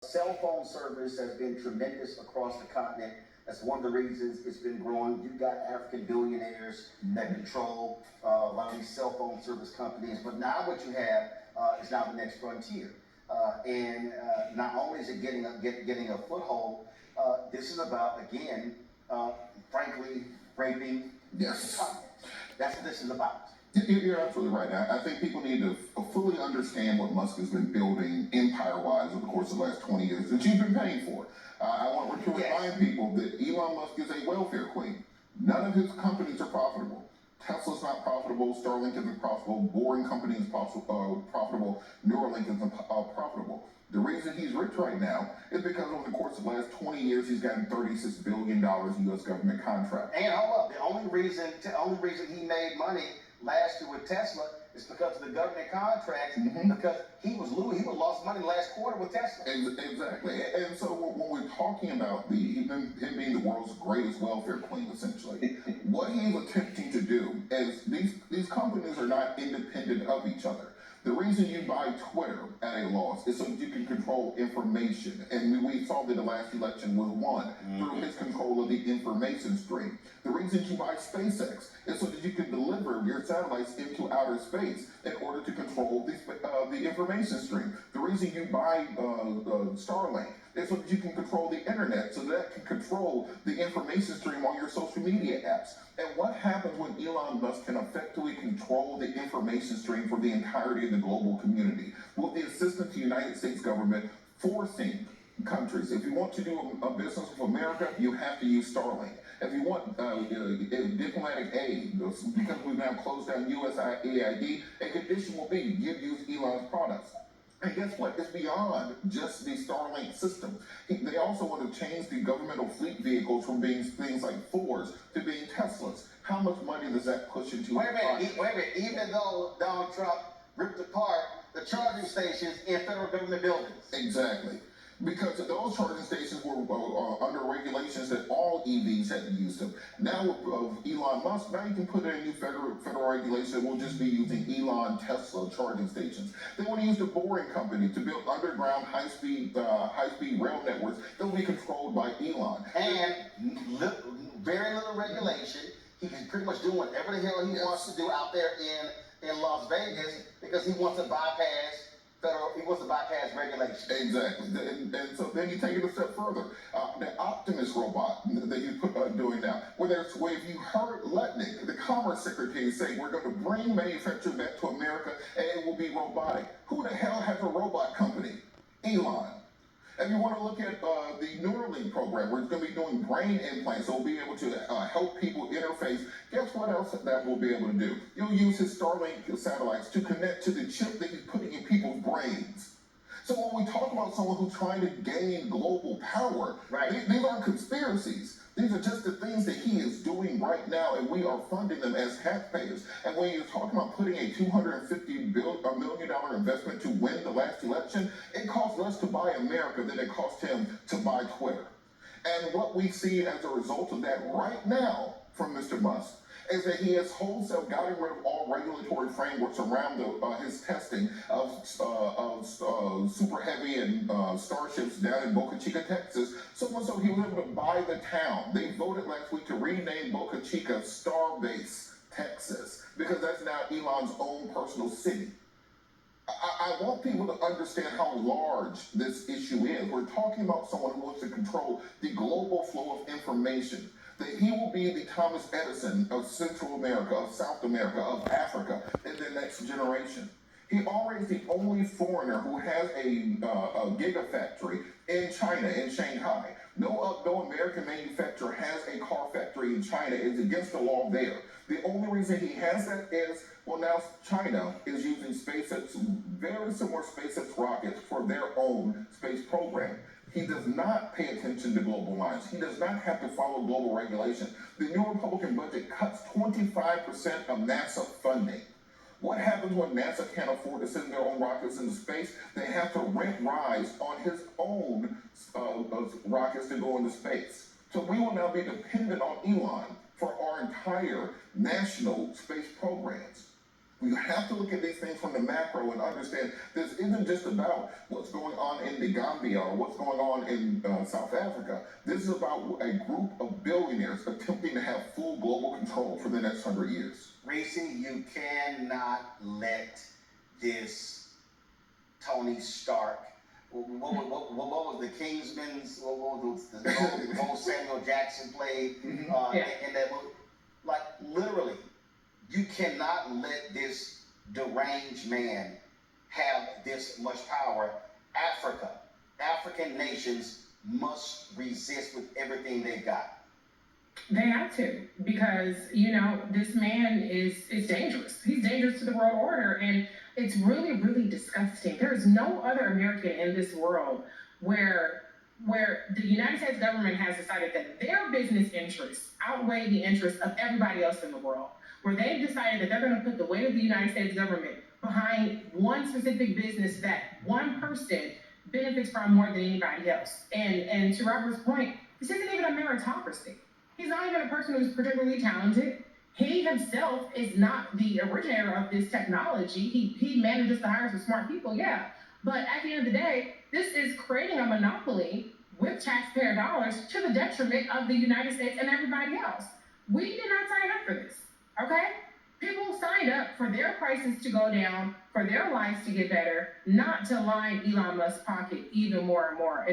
Cell phone service has been tremendous across the continent. That's one of the reasons it's been growing. You've got African billionaires that control a lot of these cell phone service companies. But now what you have is now the next frontier. And not only is it getting a foothold, this is about, again, frankly, raping. Yes. That's what this is about. You're absolutely right. I think people need to fully understand what Musk has been building empire-wise over the course of the last 20 years that you've been paying for. I want to remind people that Elon Musk is a welfare queen. None of his companies are profitable. Tesla's not profitable. Starlink isn't profitable. Boring Company is profitable. Neuralink isn't profitable. The reason he's rich right now is because over the course of the last 20 years, he's gotten $36 billion in U.S. government contracts. And hold up, the only reason he made money last year with Tesla is because of the government contracts, because he lost money last quarter with Tesla. Exactly. And so when we're talking about him being the world's greatest welfare queen, essentially, what he's attempting to do is these companies are not independent of each other. The reason you buy Twitter at a loss is so that you can control information. And we saw that the last election was won through his control of the information stream. The reason you buy SpaceX is so that you can deliver your satellites into outer space in order to control the information stream. The reason you buy Starlink is so that you can control the internet, so that can control the information stream on your social media apps. And what happens when Elon Musk can effectively control the information stream for the entirety of the global community? With the assistance of the United States government forcing countries, if you want to do a business with America, you have to use Starlink. If you want diplomatic aid, because we've now closed down USAID, a condition will be you use Elon's products. And guess what? It's beyond just the Starlink system. They also want to change the governmental fleet vehicles from being things like Fords to being Teslas. How much money does that push into? Wait a minute. Even though Donald Trump ripped apart the charging stations in federal government buildings. Exactly. Because those charging stations were under regulations that all EVs had to use them. Now with Elon Musk, now you can put in a new federal regulation that will just be using Elon Tesla charging stations. They want to use the Boring Company to build underground high-speed rail networks that will be controlled by Elon. And very little regulation. He's pretty much doing whatever the hell he wants to do out there in Las Vegas because he wants to bypass regulation. Exactly. And so then you take it a step further. The Optimus robot that he's doing now, if you heard Letnick, the Commerce Secretary, say we're going to bring manufacturing back to America and it will be robotic. Who the hell has a robot company? Elon. And you want to look at the Neuralink program, where it's going to be doing brain implants, so we'll be able to help people interface. Guess what else that we'll be able to do? You'll use his Starlink satellites to connect to the chip that he's putting in people's brains. So when we talk about someone who's trying to gain global power, these aren't conspiracies. These are just the things that he is doing right now, and we are funding them as taxpayers. And when you're talking about putting a $250 million investment to win the last election, it costs less to buy America than it cost him to buy Twitter. And what we see as a result of that right now from Mr. Musk is that he has wholesale gotten rid of all regulatory frameworks around his testing of super heavy and starships down in Boca Chica, Texas. So much so he was able to buy the town. They voted last week to rename Boca Chica Starbase, Texas, because that's now Elon's own personal city. I want people to understand how large this issue is. We're talking about someone who wants to control the global flow of information. That he will be the Thomas Edison of Central America, of South America, of Africa in the next generation. He already is the only foreigner who has a gigafactory in China, in Shanghai. No American manufacturer has a car factory in China. It's against the law there. The only reason he has that is, well, now China is using SpaceX, very similar SpaceX rockets for their own space program. He does not pay attention to global lines. He does not have to follow global regulation. The new Republican budget cuts 25% of NASA funding. What happens when NASA can't afford to send their own rockets into space? They have to rent rides on his own rockets to go into space. So we will now be dependent on Elon for our entire national space programs. We have to look at these things from the macro and understand this isn't just about what's going on in the Gambia or what's going on in South Africa. This is about a group of billionaires attempting to have full global control for the next 100 years. Reese, you cannot let this Tony Stark, what was the Kingsman's, what was the role Samuel Jackson played in that movie? Like, literally, you cannot let this deranged man have this much power. African nations must resist with everything they've got. They have to, because, you know, this man is dangerous. He's dangerous to the world order, and it's really, really disgusting. There is no other American in this world where the United States government has decided that their business interests outweigh the interests of everybody else in the world, where they've decided that they're going to put the weight of the United States government behind one specific business that one person benefits from more than anybody else. And to Robert's point, this isn't even a meritocracy. He's not even a person who's particularly talented. He himself is not the originator of this technology. He manages to hire some smart people, yeah. But at the end of the day, this is creating a monopoly with taxpayer dollars to the detriment of the United States and everybody else. We did not sign up for this, okay? People signed up for their prices to go down, for their lives to get better, not to line Elon Musk's pocket even more and more.